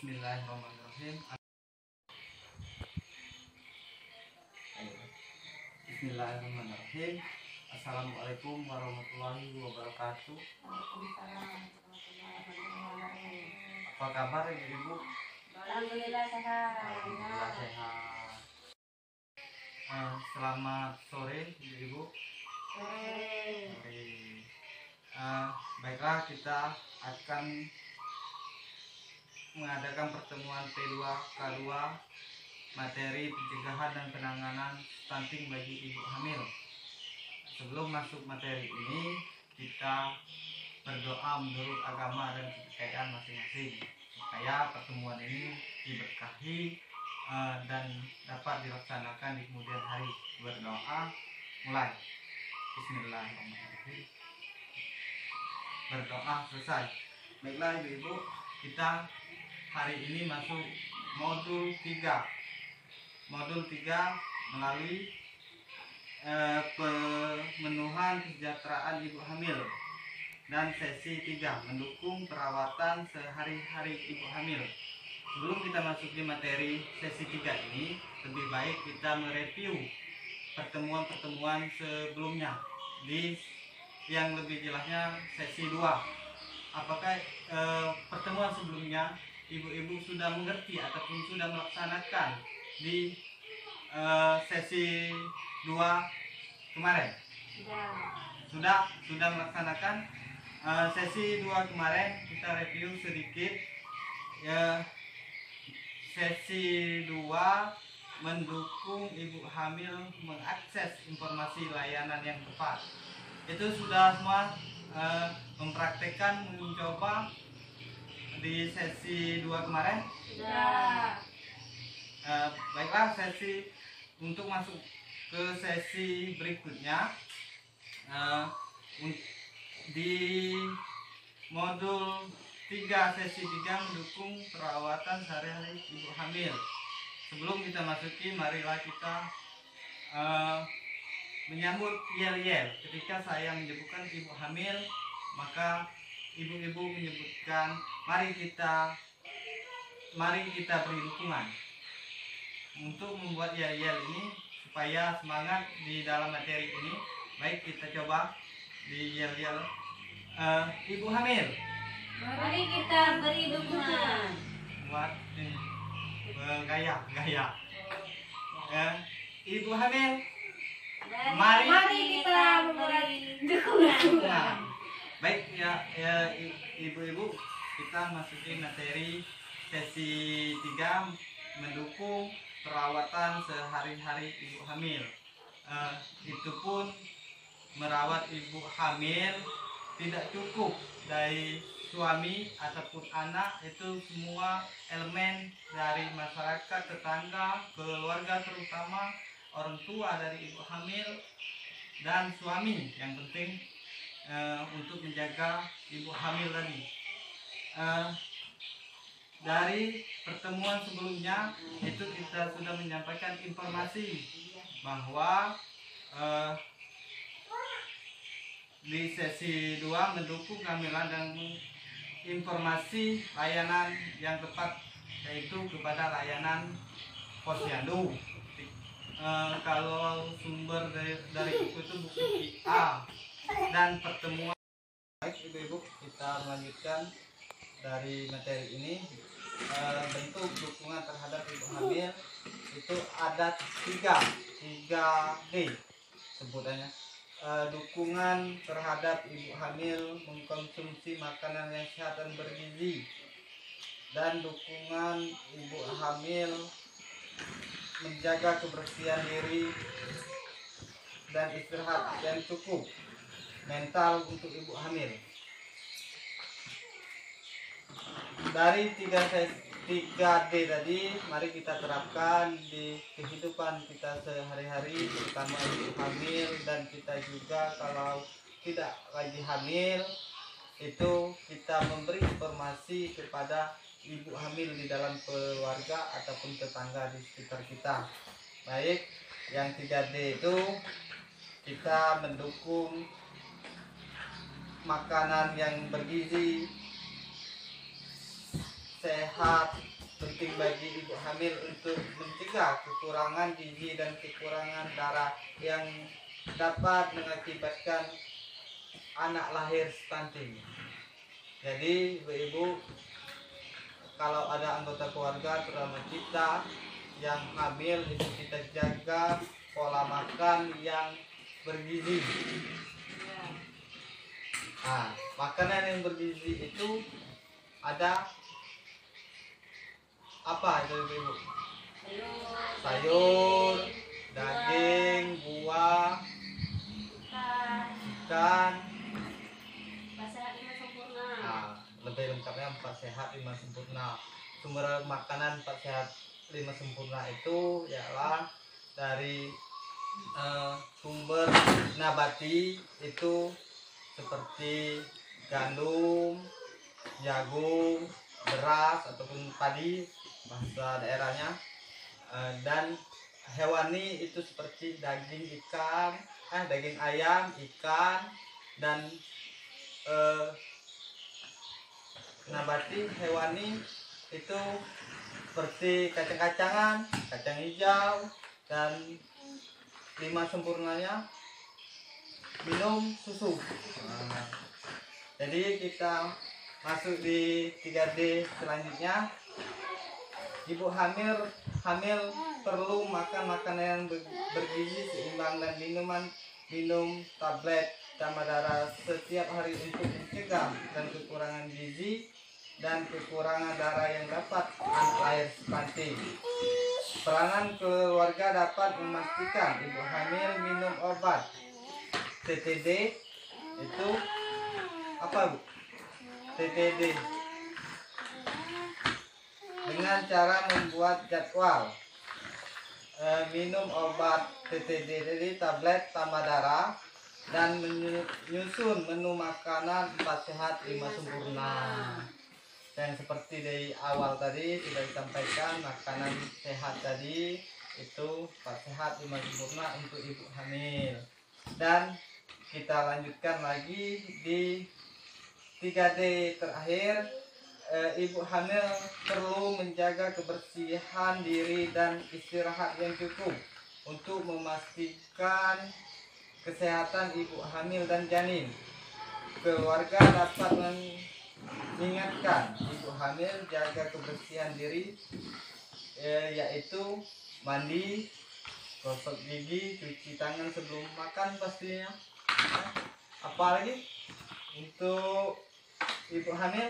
Bismillahirrahmanirrahim. Bismillahirrahmanirrahim. Assalamualaikum warahmatullahi wabarakatuh. Apa kabar ibu-ibu? Alhamdulillah sehat. Alhamdulillah sehat. Selamat sore ibu-ibu. Baiklah, kita akan mengadakan pertemuan P2K2 materi pencegahan dan penanganan stunting bagi ibu hamil. Sebelum masuk materi ini, kita berdoa menurut agama dan kepercayaan masing-masing supaya pertemuan ini diberkahi dan dapat dilaksanakan di kemudian hari. Berdoa, mulai. Bismillahirrahmanirrahim. Berdoa selesai. Baiklah ibu-ibu, kita hari ini masuk modul 3. Modul 3 melalui pemenuhan kesejahteraan ibu hamil, dan sesi 3 mendukung perawatan sehari-hari ibu hamil. Sebelum kita masuk di materi sesi 3 ini, lebih baik kita mereview pertemuan-pertemuan sebelumnya di yang lebih jelasnya sesi 2. Apakah pertemuan sebelumnya ibu-ibu sudah mengerti ataupun sudah melaksanakan di sesi 2 kemarin? Sudah melaksanakan sesi 2 kemarin. Kita review sedikit. Sesi 2 mendukung ibu hamil mengakses informasi layanan yang tepat. Itu sudah semua mempraktekkan, mencoba di sesi 2 kemarin? Sudah. Baiklah, sesi untuk masuk ke sesi berikutnya, di modul 3 sesi 3 mendukung perawatan sehari-hari ibu hamil. Sebelum kita masuki, marilah kita menyambut yel-yel. Ketika saya menyebutkan ibu hamil, maka ibu-ibu menyebutkan mari kita beri dukungan. Untuk membuat yel-yel ini supaya semangat di dalam materi ini, baik kita coba di yel-yel. Ibu hamil, Mari kita beri dukungan. buat ini gaya. Ibu hamil, mari kita memberi dukungan. Baik ya, ibu-ibu, kita masukin materi sesi 3 mendukung perawatan sehari-hari ibu hamil. Itu pun merawat ibu hamil tidak cukup dari suami ataupun anak, itu semua elemen dari masyarakat, tetangga, keluarga, terutama orang tua dari ibu hamil dan suami yang penting untuk menjaga ibu hamil tadi. Dari pertemuan sebelumnya itu kita sudah menyampaikan informasi bahwa di sesi 2 mendukung kehamilan dan informasi layanan yang tepat, yaitu kepada layanan posyandu. Kalau sumber dari buku itu buku A. Dan pertemuan, baik ibu-ibu, kita melanjutkan dari materi ini. Bentuk dukungan terhadap ibu hamil itu ada 3D sebutannya. Dukungan terhadap ibu hamil mengkonsumsi makanan yang sehat dan bergizi, dan dukungan ibu hamil menjaga kebersihan diri dan istirahat yang cukup mental untuk ibu hamil. Dari 3D tadi, mari kita terapkan di kehidupan kita sehari-hari, terutama ibu hamil, dan kita juga kalau tidak lagi hamil, itu kita memberi informasi kepada ibu hamil di dalam keluarga ataupun tetangga di sekitar kita. Baik, yang 3D itu kita mendukung makanan yang bergizi, sehat, penting bagi ibu hamil untuk mencegah kekurangan gizi dan kekurangan darah yang dapat mengakibatkan anak lahir stunting. Jadi ibu-ibu, kalau ada anggota keluarga terutama kita yang hamil itu kita jaga pola makan yang bergizi. Nah, makanan yang bergizi itu ada apa itu ibu? Sayur, daging, buah, ikan. Nah, lebih lengkapnya 4 sehat 5 sempurna. Sumber makanan 4 sehat 5 sempurna itu ialah dari sumber nabati itu seperti gandum, jagung, beras ataupun padi bahasa daerahnya, dan hewani itu seperti daging ikan, daging ayam, ikan, dan nabati hewani itu seperti kacang-kacangan, kacang hijau, dan 5 sempurnanya minum susu. Nah, jadi kita masuk di 3D selanjutnya. Ibu hamil perlu makan makanan yang bergizi seimbang dan minum tablet Tamadara setiap hari untuk mencegah dan kekurangan gizi dan kekurangan darah yang dapat anak lahir stunting. Peranan keluarga dapat memastikan ibu hamil minum obat TTD. Itu apa bu? TTD dengan cara membuat jadwal minum obat TTD dari tablet Tamadara dan menyusun menu makanan 4 sehat 5 sempurna. Dan seperti dari awal tadi sudah disampaikan, makanan sehat tadi itu 4 sehat 5 sempurna untuk ibu hamil. Dan kita lanjutkan lagi di 3D terakhir. Ibu hamil perlu menjaga kebersihan diri dan istirahat yang cukup untuk memastikan kesehatan ibu hamil dan janin. Keluarga dapat mengingatkan ibu hamil jaga kebersihan diri, yaitu mandi, gosok gigi, cuci tangan sebelum makan pastinya. Apalagi untuk ibu hamil